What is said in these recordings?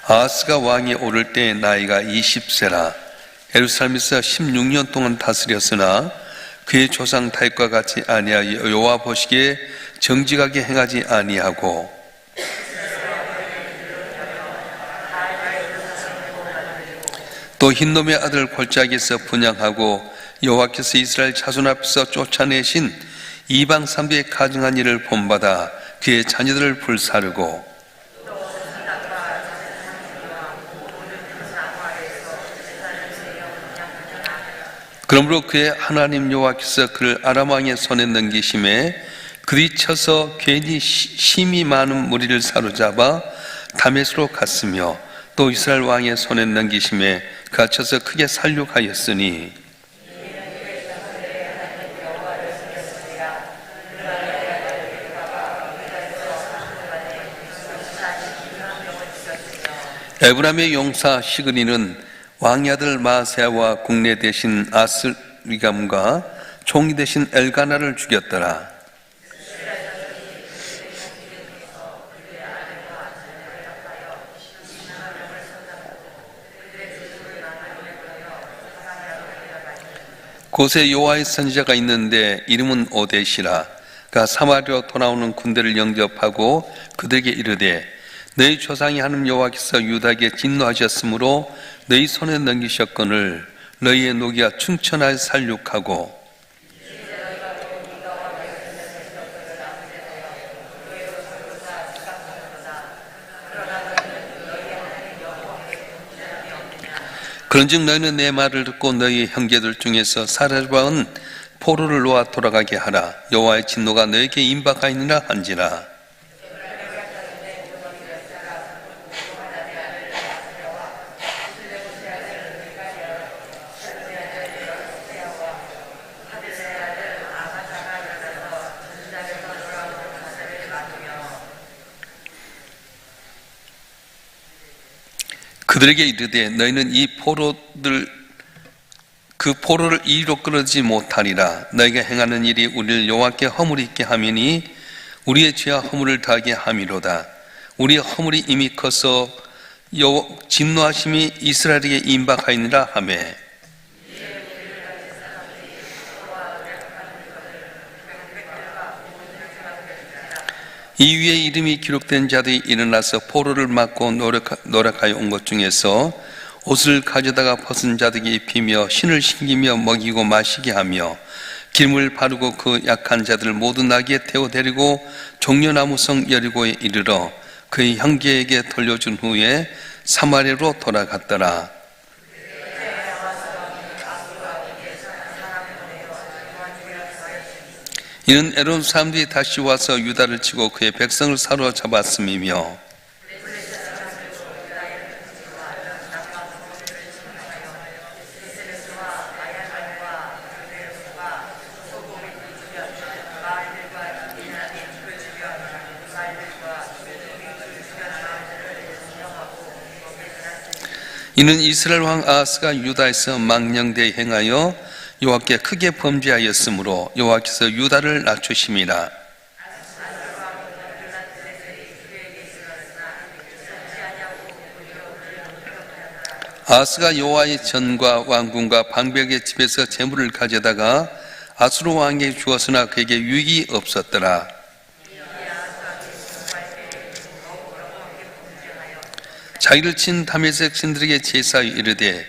아하스가 왕이 오를 때 나이가 20세라 예루살렘에서 16년 동안 다스렸으나 그의 조상 다윗과 같이 아니하여 여호와 보시기에 정직하게 행하지 아니하고 또 흰놈의 아들 골짜기에서 분향하고 여호와께서 이스라엘 자손 앞에서 쫓아내신 이방 사람들의 가증한 일을 본받아 그의 자녀들을 불사르고 그러므로 그의 하나님 여호와께서 그를 아람 왕의 손에 넘기심에 그리 쳐서 괜히 심히 많은 무리를 사로잡아 다메스로 갔으며 또 이스라엘 왕의 손에 넘기심에 갇혀서 크게 살육하였으니 에브라임의 용사 시그니는 왕의 아들 마세아와 국내 대신 아스리감과 총리 대신 엘가나를 죽였더라. 곳에 여호와의 선지자가 있는데 이름은 오뎃이라. 그가 사마리아로 돌아오는 군대를 영접하고 그들에게 이르되 너희 조상이 하나님 여호와께서 유다에게 진노하셨으므로 너희 손에 넘기셨거늘 너희의 노기가 충천하여 살육하고 그런즉 너희는 내 말을 듣고 너희 형제들 중에서 사로잡은 포로를 놓아 돌아가게 하라. 여호와의 진노가 너희에게 임박하였느니라 한지라. 그들에게 이르되 너희는 그 포로를 이리로 끌어들이지 못하리라. 너희가 행하는 일이 우리를 여호와께 허물이 있게 하미니 우리의 죄와 허물을 다하게 함이로다. 우리의 허물이 이미 커서 진노하심이 이스라엘에게 임박하였느니라 하매 이 위에 이름이 기록된 자들이 일어나서 포로를 맞고 노력하여 온 것 중에서 옷을 가져다가 벗은 자들에게 입히며 신을 신기며 먹이고 마시게 하며 기름을 바르고 그 약한 자들을 모두 나귀에 태워 데리고 종려나무성 여리고에 이르러 그의 형제에게 돌려준 후에 사마리아로 돌아갔더라. 이는 에돔 사람들이 다시 와서 유다를 치고 그의 백성을 사로잡았음이며 이는 이스라엘 왕 아하스가 유다에서 망령되이 행하여 여호와께 크게 범죄하였으므로 여호와께서 유다를 낮추심이라. 아하스가 여호와의 전과 왕궁과 방백의 집에서 재물을 가져다가 아수르 왕에게 주었으나 그에게 유익이 없었더라. 자기를 친 다메섹 신들에게 제사하여 이르되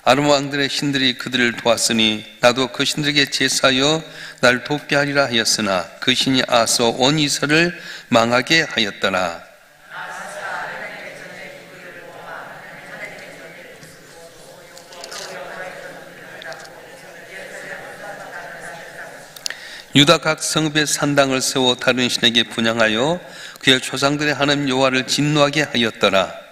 아람 왕들의 신들이 그들을 도왔으니 나도 그 신들에게 제사하여 날 돕게 하리라 하였으나 그 신이 아하스와 온 이스라엘을 망하게 하였더라. 유다 각 성읍에 산당을 세워 다른 신에게 분향하여 그의 조상들의 하나님 여호와를 진노하게 하였더라.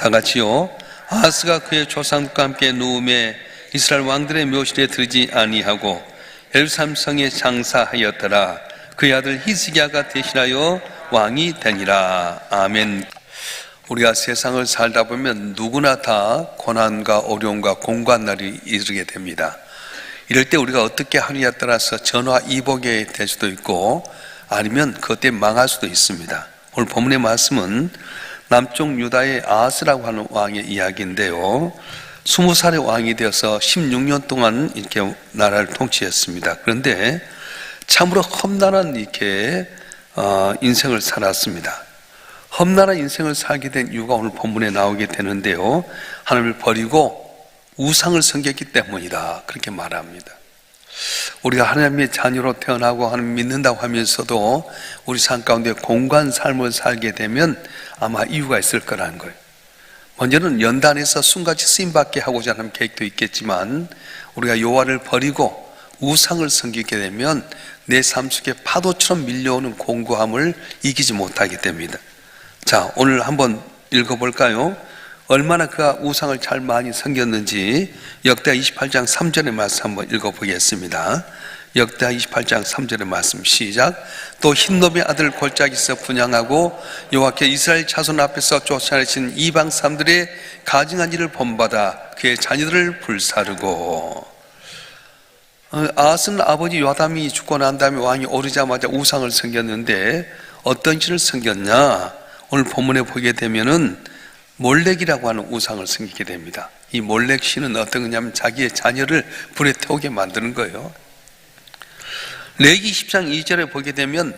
다 같이요. 아하스가 그의 조상들과 함께 누움에 이스라엘 왕들의 묘실에 들지 아니하고 예루살렘 성에 장사하였더라. 그의 아들 히스기야가 대신하여 왕이 되니라. 아멘. 우리가 세상을 살다 보면 누구나 다 고난과 어려움과 공고한 날이 이르게 됩니다. 이럴 때 우리가 어떻게 하느냐에 따라서 전화위복이 될 수도 있고 아니면 그것 때문에 망할 수도 있습니다. 오늘 본문의 말씀은 남쪽 유다의 아하스라고 하는 왕의 이야기인데요. 20살의 왕이 되어서 16년 동안 이렇게 나라를 통치했습니다. 그런데 참으로 험난한 이렇게 인생을 살았습니다. 험난한 인생을 살게 된 이유가 오늘 본문에 나오게 되는데요. 하나님을 버리고 우상을 섬겼기 때문이다, 그렇게 말합니다. 우리가 하나님의 자녀로 태어나고 하나님 믿는다고 하면서도 우리 삶 가운데 공고한 삶을 살게 되면 아마 이유가 있을 거라는 거예요. 먼저는 연단에서 숨같이 쓰임받게 하고자 하는 계획도 있겠지만 우리가 여호와를 버리고 우상을 섬기게 되면 내 삶 속에 파도처럼 밀려오는 공고함을 이기지 못하게 됩니다. 자, 오늘 한번 읽어볼까요? 얼마나 그가 우상을 잘 많이 섬겼는지 역대하 28장 3절의 말씀 한번 읽어보겠습니다. 역대하 28장 3절의 말씀 시작. 또 흰놈의 아들 골짜기에서 분향하고 여호와께 이스라엘 자손 앞에서 쫓아내신 이방 사람들의 가증한 일을 본받아 그의 자녀들을 불사르고. 아하스는 아버지 요담이 죽고 난 다음에 왕이 오르자마자 우상을 섬겼는데 어떤 신을 섬겼냐? 오늘 본문에 보게 되면은 몰렉이라고 하는 우상을 섬기게 됩니다. 이 몰렉 신은 어떤 거냐면 자기의 자녀를 불에 태우게 만드는 거예요. 레위기 10장 2절에 보게 되면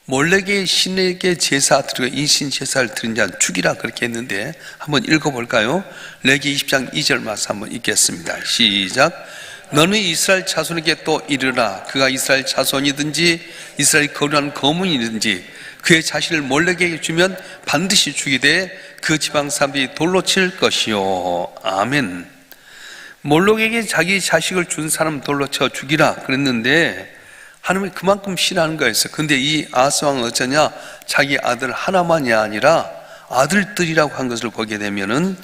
몰렉의 신에게 제사 드리고 인신 제사를 드린 자는 죽이라 그렇게 했는데 한번 읽어볼까요? 레위기 20장 2절 말씀 한번 읽겠습니다. 시작. 너는 이스라엘 자손에게 또 이르라. 그가 이스라엘 자손이든지 이스라엘 거룩한 거문이든지 그의 자신을 몰렉에게 주면 반드시 죽이되 그 지방 사람들이 돌로 칠 것이요. 아멘. 몰렉에게 자기 자식을 준 사람 돌로 쳐 죽이라 그랬는데 하나님이 그만큼 싫어하는 거였어요. 근데 이 아하스 왕은 어쩌냐? 자기 아들 하나만이 아니라 아들들이라고 한 것을 보게 되면은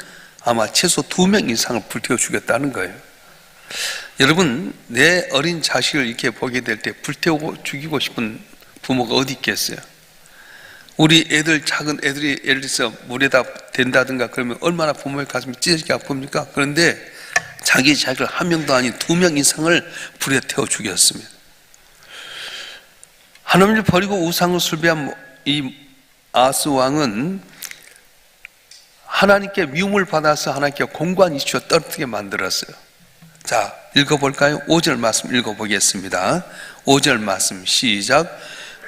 아마 최소 2명 이상을 불태워 죽였다는 거예요. 여러분, 내 어린 자식을 이렇게 보게 될 때 불태우고 죽이고 싶은 부모가 어디 있겠어요? 우리 애들, 작은 애들이 예를 들어서 물에다 댄다든가 그러면 얼마나 부모의 가슴이 찢어지게 아픕니까? 그런데 자기 자식을 1명도 아닌 2명 이상을 불에 태워 죽였습니다. 하나님을 버리고 우상을 숭배한 이 아하스 왕은 하나님께 미움을 받아서 하나님께 공고한 이슈を떨어뜨리게 만들었어요. 자, 읽어볼까요? 5절 말씀 읽어보겠습니다. 5절 말씀 시작.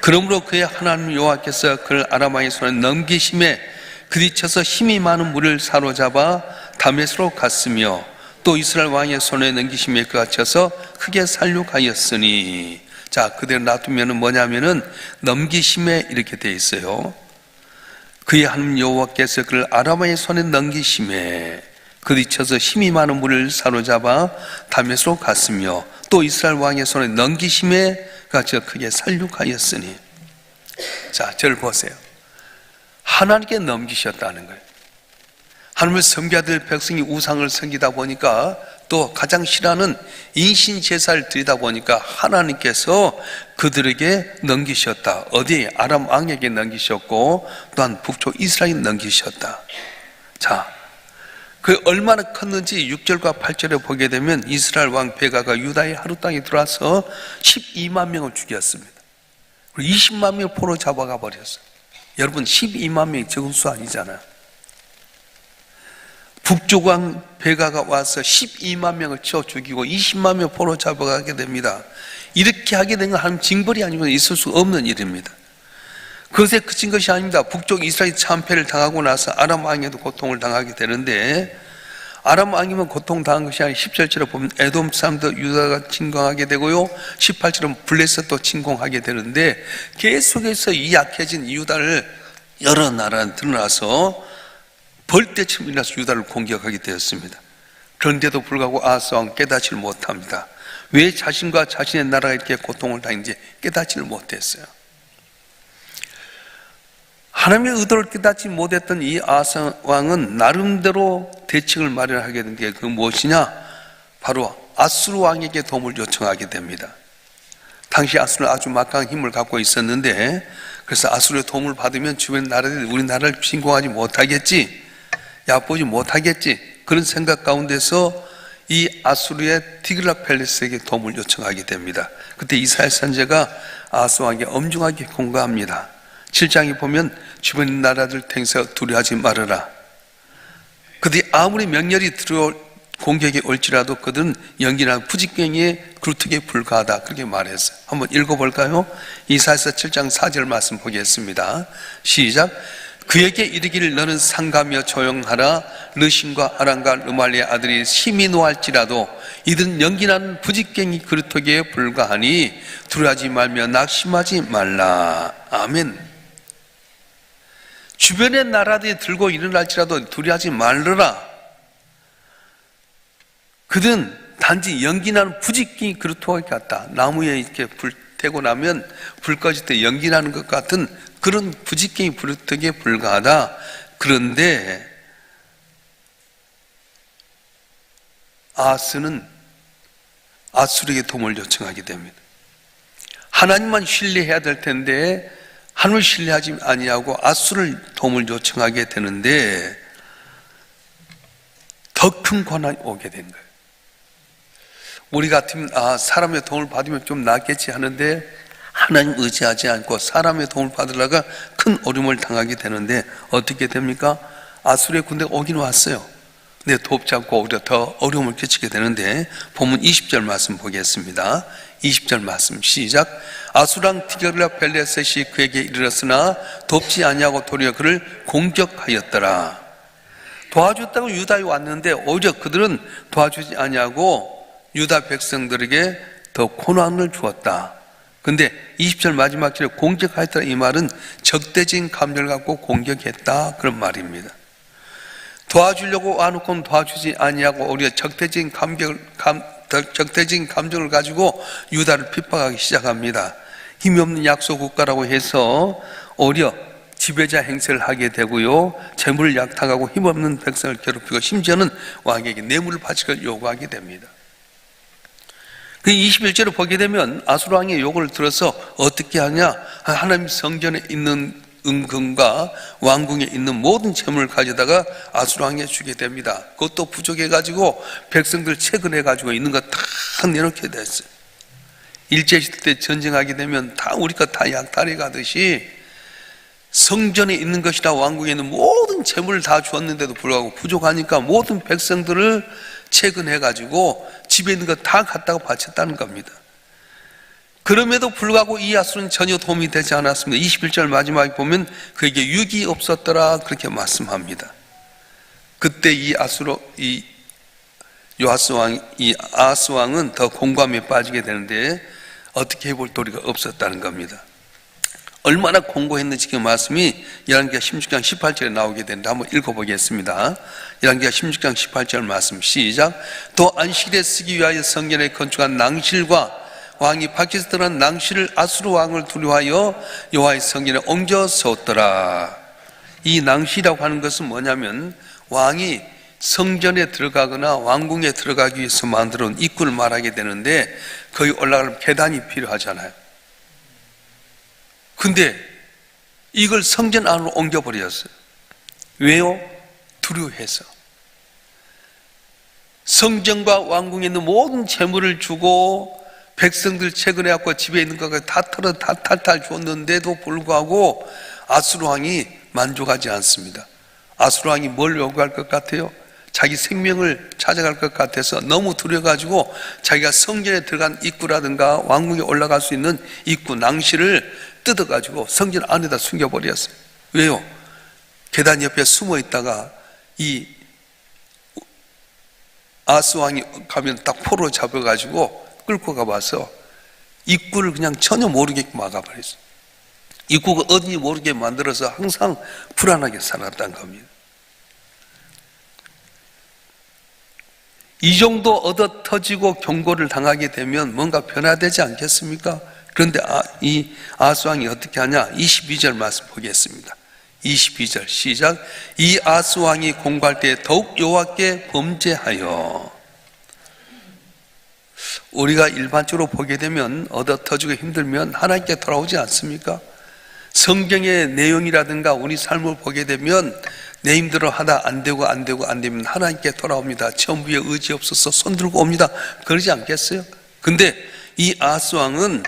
그러므로 그의 하나님 여호와께서 그를 아람 왕의 손에 넘기심에 그리쳐서 힘이 많은 물을 사로잡아 다메스로 갔으며 또 이스라엘 왕의 손에 넘기심에 그가 쳐서 크게 살육하였으니. 자, 그대로 놔두면은 뭐냐면은 넘기심에 이렇게 돼 있어요. 그의 하나님 여호와께서 그를 아람 왕의 손에 넘기심에 그리쳐서 힘이 많은 물을 사로잡아 다메스로 갔으며 또 이스라엘 왕의 손에 넘기심에 그가 크게 살육하였으니. 자, 저를 보세요. 하나님께 넘기셨다는 거예요. 하나님을 섬겨야 될 백성이 우상을 섬기다 보니까 또 가장 싫어하는 인신 제사를 드리다 보니까 하나님께서 그들에게 넘기셨다. 어디? 아람 왕에게 넘기셨고 또한 북쪽 이스라엘에 넘기셨다. 자, 그 얼마나 컸는지 6절과 8절에 보게 되면 이스라엘 왕 베가가 유다의 하루 땅에 들어와서 12만 명을 죽였습니다. 그리고 20만 명을 포로 잡아가 버렸어요. 여러분, 12만 명이 적은 수 아니잖아요. 북쪽 왕 베가가 와서 12만 명을 쳐 죽이고 20만 명을 포로 잡아가게 됩니다. 이렇게 하게 된 건 하나님 징벌이 아니면 있을 수 없는 일입니다. 그것에 그친 것이 아닙니다. 북쪽 이스라엘이 참패를 당하고 나서 아람 왕에도 고통을 당하게 되는데 아람 왕이면 고통당한 것이 아니라 17절에 보면 에돔 사람도 유다가 침공하게 되고요 18절은 블레셋도 침공하게 되는데 계속해서 이 약해진 유다를 여러 나라에 드러나서 벌떼처럼 일어나서 유다를 공격하게 되었습니다. 그런데도 불구하고 아하스 왕은 깨닫지를 못합니다. 왜 자신과 자신의 나라가 이렇게 고통을 당했는지 깨닫지를 못했어요. 하나님의 의도를 깨닫지 못했던 이 아하스 왕은 나름대로 대책을 마련하게 된 게 그 무엇이냐? 바로 아수르 왕에게 도움을 요청하게 됩니다. 당시 아수르는 아주 막강한 힘을 갖고 있었는데 그래서 아수르의 도움을 받으면 주변 나라들이 우리나라를 침공하지 못하겠지, 얕보지 못하겠지, 그런 생각 가운데서 이 아수르의 디글랏필레스에게 도움을 요청하게 됩니다. 그때 이사야 선지자가 아하스 왕에게 엄중하게 공고합니다. 7장에 보면 주변 나라들 탱서 두려워하지 말아라. 그들이 아무리 명렬히 들어올 공격이 올지라도 그들은 연기나 부직갱이의 그루터기에 불과하다, 그렇게 말했어요. 한번 읽어볼까요? 이사야서 7장 4절 말씀 보겠습니다. 시작. 그에게 이르기를 너는 상가며 조용하라. 르신과 아람과 르말리의 아들이 심히 노할지라도 이들은 연기나는 부직갱이 그루터기에 불과하니 두려워하지 말며 낙심하지 말라. 아멘. 주변의 나라들이 들고 일어날지라도 두려워하지 말라. 그들은 단지 연기나는 부직갱이 그루터기 같다. 나무에 이렇게 불 태고 나면 불 꺼질 때 연기나는 것 같은 그런 부직갱이 그루터기에 불과하다. 그런데 아하스는 아수르에게 도움을 요청하게 됩니다. 하나님만 신뢰해야 될 텐데 하나님을 신뢰하지 아니하고 아수르를 도움을 요청하게 되는데 더 큰 고난이 오게 된 거예요. 우리 같으면 사람의 도움을 받으면 좀 낫겠지 하는데 하나님 의지하지 않고 사람의 도움을 받으려가 큰 어려움을 당하게 되는데 어떻게 됩니까? 아수르의 군대가 오긴 왔어요. 근데 돕지 않고 오히려 더 어려움을 끼치게 되는데 본문 20절 말씀 보겠습니다. 20절 말씀 시작. 아수랑 디글랏필레셋이 그에게 이르렀으나 돕지 아니하고 도리어 그를 공격하였더라. 도와줬다고 유다에 왔는데 오히려 그들은 도와주지 아니하고 유다 백성들에게 더 고난을 주었다. 근데 20절 마지막 절에 공격하였다, 이 말은 적대적인 감정을 갖고 공격했다, 그런 말입니다. 도와주려고 와놓고는 도와주지 아니하고 오히려 적대적인 감정을 가지고 유다를 핍박하기 시작합니다. 힘이 없는 약소 국가라고 해서 오히려 지배자 행세를 하게 되고요, 재물을 약탈하고 힘없는 백성을 괴롭히고 심지어는 왕에게 뇌물을 바치기를 요구하게 됩니다. 그 21절을 보게 되면 아수르 왕의 요구를 들어서 어떻게 하냐? 하나님 성전에 있는 은금과 왕궁에 있는 모든 재물을 가져다가 아수르 왕에 주게 됩니다. 그것도 부족해가지고 백성들 채근해가지고 있는 거 다 내놓게 됐어요. 일제시대 때 전쟁하게 되면 다 우리 거 다 약탈해 가듯이 성전에 있는 것이나 왕궁에 있는 모든 재물을 다 주었는데도 불구하고 부족하니까 모든 백성들을 채근해가지고 집에 있는 거 다 갖다가 바쳤다는 겁니다. 그럼에도 불구하고 이 아수르는 전혀 도움이 되지 않았습니다. 21절 마지막에 보면 그에게 유익이 없었더라, 그렇게 말씀합니다. 그때 이 아하스 왕은 더 공감에 빠지게 되는데 어떻게 해볼 도리가 없었다는 겁니다. 얼마나 공고했는지 그 말씀이 열왕기하 16장 18절에 나오게 되는데 한번 읽어보겠습니다. 열왕기하 16장 18절 말씀 시작. 또 안식일에 쓰기 위하여 성전에 건축한 낭실과 왕이 밖에서 들어간 낭실을 아수르 왕을 두려워하여 여호와의 성전에 옮겨 세웠더라. 이 낭실이라고 하는 것은 뭐냐면 왕이 성전에 들어가거나 왕궁에 들어가기 위해서 만들어 놓은 입구를 말하게 되는데 거기 올라가려면 계단이 필요하잖아요. 근데 이걸 성전 안으로 옮겨버렸어요. 왜요? 두려워해서. 성전과 왕궁에 있는 모든 재물을 주고 백성들 채근해갖고 집에 있는 것까지 다 탈탈 주었는데도 불구하고 아수르 왕이 만족하지 않습니다. 아수르 왕이 뭘 요구할 것 같아요? 자기 생명을 찾아갈 것 같아서 너무 두려워가지고 자기가 성전에 들어간 입구라든가 왕궁에 올라갈 수 있는 입구 낭실을 뜯어가지고 성전 안에다 숨겨버렸어요. 왜요? 계단 옆에 숨어 있다가 이 아하스 왕이 가면 딱 포로 잡아가지고 끌고 가봐서 입구를 그냥 전혀 모르게 막아버렸어요. 입구가 어딘지 모르게 만들어서 항상 불안하게 살았다는 겁니다. 이 정도 얻어 터지고 경고를 당하게 되면 뭔가 변화되지 않겠습니까? 그런데 이 아하스 왕이 어떻게 하냐? 22절 말씀 보겠습니다. 22절 시작. 이 아하스 왕이 공고할 때 더욱 여호와께 범죄하여. 우리가 일반적으로 보게 되면 얻어 터지고 힘들면 하나님께 돌아오지 않습니까? 성경의 내용이라든가 우리 삶을 보게 되면 내 힘대로 하다 안 되면 하나님께 돌아옵니다. 전부에 의지 없어서 손 들고 옵니다. 그러지 않겠어요? 근데 이 아하스 왕은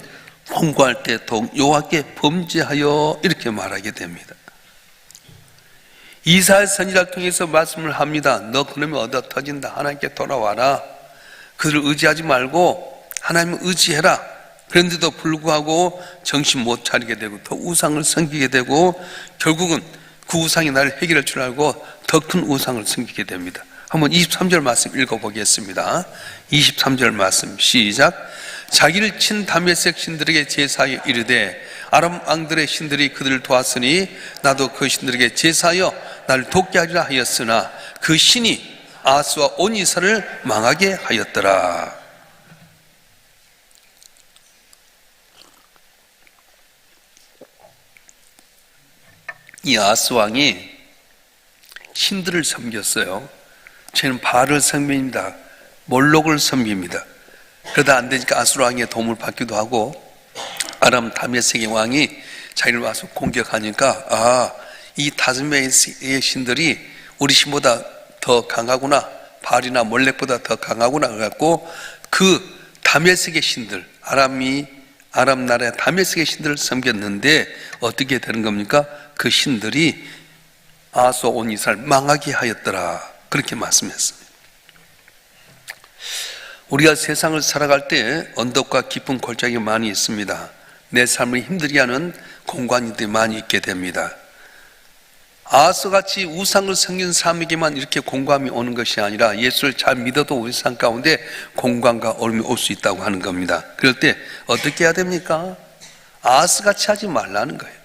공고할 때 여호와께 범죄하여 이렇게 말하게 됩니다. 이사야 선지자를 통해서 말씀을 합니다. 너 그러면 얻어 터진다. 하나님께 돌아와라. 그들을 의지하지 말고 하나님을 의지해라. 그런데도 불구하고 정신 못 차리게 되고 더 우상을 섬기게 되고 결국은 그 우상이 나를 해결할 줄 알고 더 큰 우상을 섬기게 됩니다. 한번 23절 말씀 읽어보겠습니다. 23절 말씀 시작. 자기를 친 다메섹 신들에게 제사하여 이르되 아람 왕들의 신들이 그들을 도왔으니 나도 그 신들에게 제사하여 나를 돕게 하리라 하였으나 그 신이 아하스와 온 이스라엘을 망하게 하였더라. 이 아하스 왕이 신들을 섬겼어요. 저는 바알을 섬깁니다. 몰록을 섬깁니다. 그러다 안 되니까 아수르 왕의 도움을 받기도 하고 아람 다메섹의 왕이 자기를 와서 공격하니까 이 다섯 명의 신들이 우리 신보다 더 강하구나, 바알이나 몰렉보다 더 강하구나 그래갖고 그 다메섹의 신들, 아람 나라의 다메섹의 신들을 섬겼는데 어떻게 되는 겁니까? 그 신들이 아하스와 온 이스라엘 망하게 하였더라. 그렇게 말씀했습니다. 우리가 세상을 살아갈 때 언덕과 깊은 골짜기가 많이 있습니다. 내 삶을 힘들게 하는 공간들이 많이 있게 됩니다. 아하스같이 우상을 섬긴 사람에게만 이렇게 공감이 오는 것이 아니라 예수를 잘 믿어도 우리 삶 가운데 공감과 어려움이 올 수 있다고 하는 겁니다. 그럴 때 어떻게 해야 됩니까? 아하스같이 하지 말라는 거예요.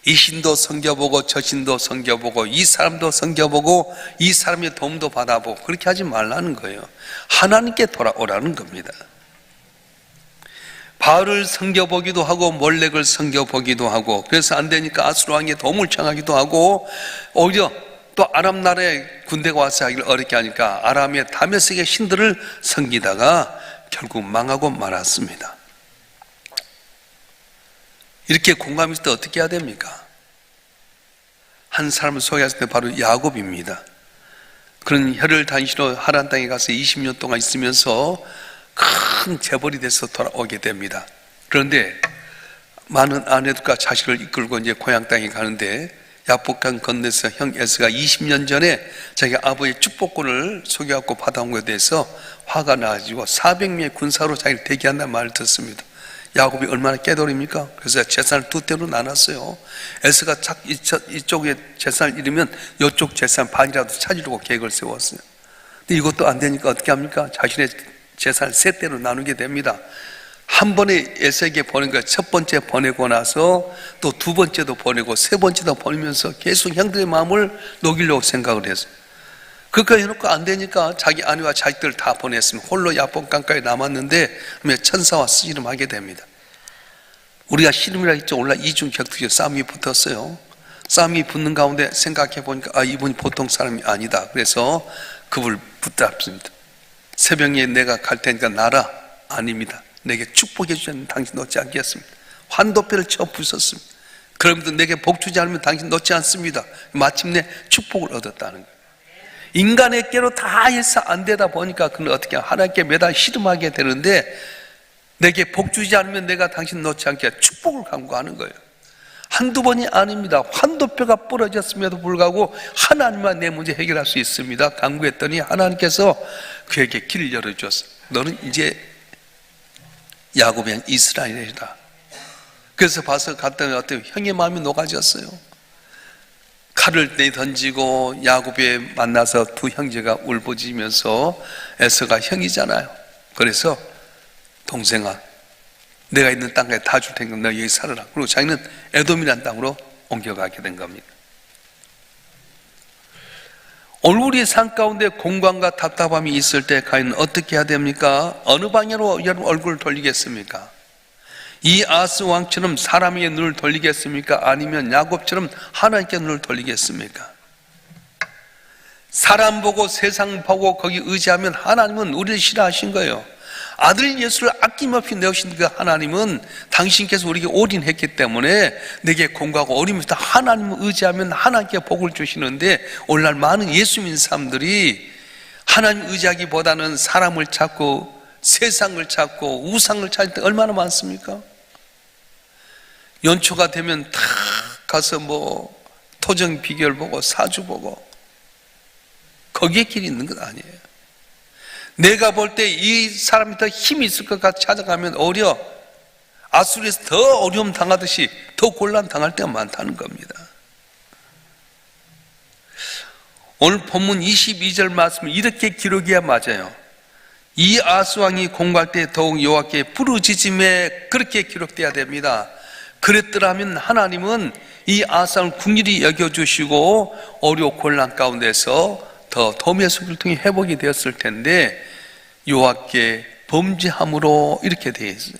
이 신도 섬겨보고 저 신도 섬겨보고 이 사람도 섬겨보고 이 사람의 도움도 받아보고 그렇게 하지 말라는 거예요. 하나님께 돌아오라는 겁니다. 바알을 섬겨보기도 하고 몰렉을 섬겨보기도 하고 그래서 안 되니까 아수르 왕의 도움을 청하기도 하고 오히려 또 아람 나라의 군대가 와서 하기를 어렵게 하니까 아람의 다메섹의 신들을 섬기다가 결국 망하고 말았습니다. 이렇게 공감이 있을 때 어떻게 해야 됩니까? 한 사람을 소개했을 때 바로 야곱입니다. 그런 혈을 단시로 하란 땅에 가서 20년 동안 있으면서 큰 재벌이 돼서 돌아오게 됩니다. 그런데 많은 아내들과 자식을 이끌고 이제 고향 땅에 가는데 야복강 건너서 형 에서가 20년 전에 자기 아버지의 축복권을 속여갖고 받아온 것에 대해서 화가 나가지고 400명의 군사로 자기를 대기한다는 말을 듣습니다. 야곱이 얼마나 깨달입니까? 그래서 재산을 두 때로 나눴어요. 에서가 이쪽에 재산을 잃으면 이쪽 재산 반이라도 찾으려고 계획을 세웠어요. 근데 이것도 안 되니까 어떻게 합니까? 자신의 재산을 세 때로 나누게 됩니다. 한 번에 에서에게 보낸 거 첫 번째 보내고 나서 또 두 번째도 보내고 세 번째도 보내면서 계속 형들의 마음을 녹이려고 생각을 했어요. 그렇게 해놓고 안 되니까 자기 아내와 자식들 다 보냈으면 홀로 야복강가에 남았는데 천사와 씨름하게 됩니다. 우리가 씨름이라 했죠. 오늘 이중격투기 싸움이 붙었어요. 싸움이 붙는 가운데 생각해 보니까 이분이 보통 사람이 아니다. 그래서 그분을 붙잡습니다. 새벽에 내가 갈 테니까 나라 아닙니다. 내게 축복해 주지 않으면 당신 놓지 않겠습니다. 환도뼈를 쳐 부쉈습니다. 그러면도 내게 복 주지 않으면 당신 놓지 않습니다. 마침내 축복을 얻었다는 거예요. 인간의 깨로 다 해서 안 되다 보니까 그는 어떻게 하나님께 매달 씨름하게 되는데 내게 복 주지 않으면 내가 당신 놓지 않게 축복을 강구하는 거예요. 한두 번이 아닙니다. 환도뼈가 부러졌음에도 불구하고 하나님만 내 문제 해결할 수 있습니다. 강구했더니 하나님께서 그에게 길을 열어주었어요. 너는 이제 야곱이 아닌 이스라엘이다. 그래서 봐서 갔더니 어때요? 형의 마음이 녹아졌어요. 칼을 내던지고 야곱에 만나서 두 형제가 울부짖으면서 에서가 형이잖아요. 그래서 동생아 내가 있는 땅에 다 줄 테니까 너 여기 살아라. 그리고 자기는 에돔이라는 땅으로 옮겨가게 된 겁니다. 얼굴이 산 가운데 공간과 답답함이 있을 때 가인은 어떻게 해야 됩니까? 어느 방향으로 여러분 얼굴을 돌리겠습니까? 이 아하스 왕처럼 사람에게 눈을 돌리겠습니까? 아니면 야곱처럼 하나님께 눈을 돌리겠습니까? 사람 보고 세상 보고 거기 의지하면 하나님은 우리를 싫어하신 거예요. 아들 예수를 아낌없이 내오신 그 하나님은 당신께서 우리에게 올인했기 때문에 내게 공부하고 어리면서 하나님을 의지하면 하나님께 복을 주시는데, 오늘날 많은 예수 믿는 사람들이 하나님 의지하기보다는 사람을 찾고 세상을 찾고 우상을 찾을 때 얼마나 많습니까? 연초가 되면 다 가서 뭐 토정 비결 보고 사주 보고, 거기에 길이 있는 건 아니에요. 내가 볼 때 이 사람이 더 힘이 있을 것 같아 찾아가면 오히려 아수리에서 더 어려움 당하듯이 더 곤란 당할 때가 많다는 겁니다. 오늘 본문 22절 말씀은 이렇게 기록해야 맞아요. 이 아스왕이 공부할 때 더욱 여호와께 부르짖음에 그렇게 기록돼야 됩니다. 그랬더라면 하나님은 이 아스왕을 긍휼히 여겨주시고 어려운 곤란 가운데서 더 도미의 속을 통해 회복이 되었을 텐데, 여호와께 범죄함으로 이렇게 되어 있어요.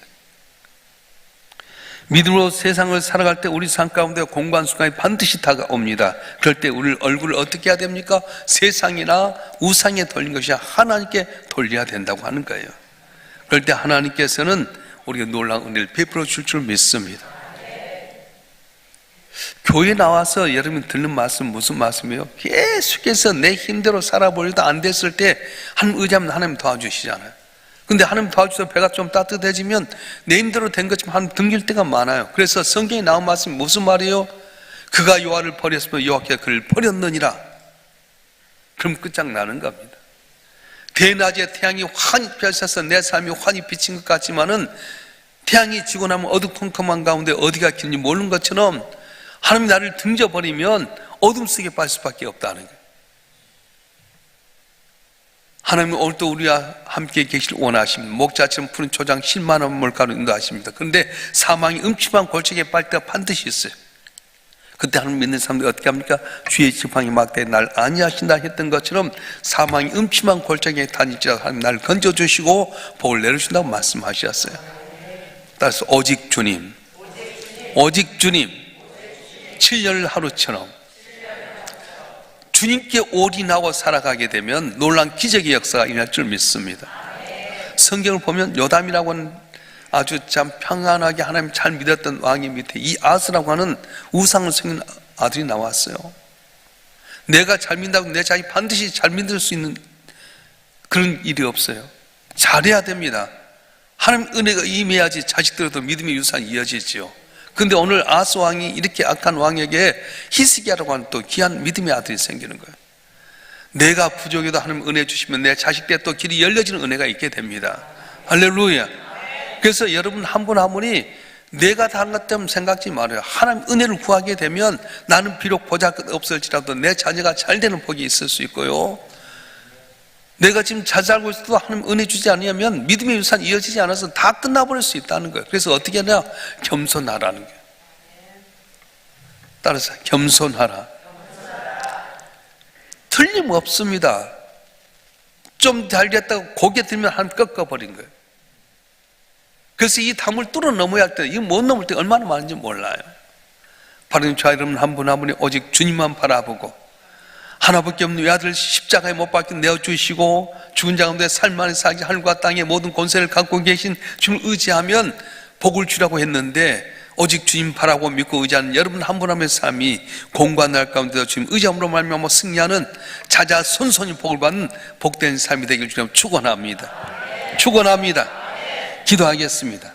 믿음으로 세상을 살아갈 때 우리 삶 가운데 공고한 순간이 반드시 다가옵니다. 그럴 때 우리 얼굴을 어떻게 해야 됩니까? 세상이나 우상에 돌린 것이 하나님께 돌려야 된다고 하는 거예요. 그럴 때 하나님께서는 우리가 놀라운 은혜를 베풀어 줄 줄 믿습니다. 교회 나와서 여러분 듣는 말씀 무슨 말씀이에요? 계속해서 내 힘대로 살아보려도 안 됐을 때 하나님 의지하면 하나님 도와주시잖아요. 근데 하나님 도와주셔서 배가 좀 따뜻해지면 내 힘대로 된 것처럼 하나님 등길 때가 많아요. 그래서 성경에 나온 말씀이 무슨 말이에요? 그가 여호와를 버렸으면 여호와께서 그를 버렸느니라. 그럼 끝장나는 겁니다. 대낮에 태양이 환히 펼쳐서 내 삶이 환히 비친 것 같지만은 태양이 지고 나면 어두컴컴한 가운데 어디가 길는지 모르는 것처럼 하나님이 나를 등져버리면 어둠 속에 빠질 수밖에 없다는 거예요. 하나님은 오늘도 우리와 함께 계실 원하십니다. 목자처럼 푸른 초장 10만원 몰가로 인도하십니다. 그런데 사망이 음침한 골짜기에 빠질 때가 반드시 있어요. 그때 하나님 믿는 사람들이 어떻게 합니까? 주의 지팡이 막대에 날 안위하신다 했던 것처럼 사망이 음침한 골짜기에 다닐지라도 하나님 나를 건져주시고 복을 내려주신다고 말씀하셨어요. 따라서 오직 주님, 오직 주님, 7년 하루처럼 주님께 올인하고 살아가게 되면 놀라운 기적의 역사가 일어날 줄 믿습니다. 성경을 보면 요담이라고 하는 아주 참 평안하게 하나님 잘 믿었던 왕의 밑에 이 아스라고 하는 우상을 섬기는 아들이 나왔어요. 내가 잘 믿는다고 내 자식 반드시 잘 믿을 수 있는 그런 일이 없어요. 잘해야 됩니다. 하나님 은혜가 임해야지 자식들도 믿음의 유산이 이어지지요. 근데 오늘 아스 왕이 이렇게 악한 왕에게 히스기야라고 하는 또 귀한 믿음의 아들이 생기는 거예요. 내가 부족해도 하나님 은혜 주시면 내 자식 때 또 길이 열려지는 은혜가 있게 됩니다. 할렐루야. 그래서 여러분 한 분 한 분이 내가 다 한 것 때문에 생각지 말아요. 하나님 은혜를 구하게 되면 나는 비록 보잘것 없을지라도 내 자녀가 잘 되는 복이 있을 수 있고요, 내가 지금 잘 살고 있어도 하나님 은혜 주지 않으면 믿음의 유산이 이어지지 않아서 다 끝나버릴 수 있다는 거예요. 그래서 어떻게 하냐? 겸손하라는 거예요. 따라서 겸손하라. 틀림없습니다. 좀 잘 됐다고 고개 들면 하나님 꺾어버린 거예요. 그래서 이 담을 뚫어 넘어야 할 때, 이거 못 넘을 때 얼마나 많은지 몰라요. 바로 저 여러분 한 분 한 분이 오직 주님만 바라보고 하나밖에 없는 외아들 십자가에 못 박혀 내어주시고 죽은 자 가운데 살만히 살기 하늘과 땅의 모든 권세를 갖고 계신 주님을 의지하면 복을 주라고 했는데, 오직 주님 바라고 믿고 의지하는 여러분 한 분 한 분의 삶이 공고한 날 가운데서 주님 의지함으로 말미암아 승리하는 자자 손손이 복을 받는 복된 삶이 되길 주님 축원합니다. 축원합니다. 기도하겠습니다.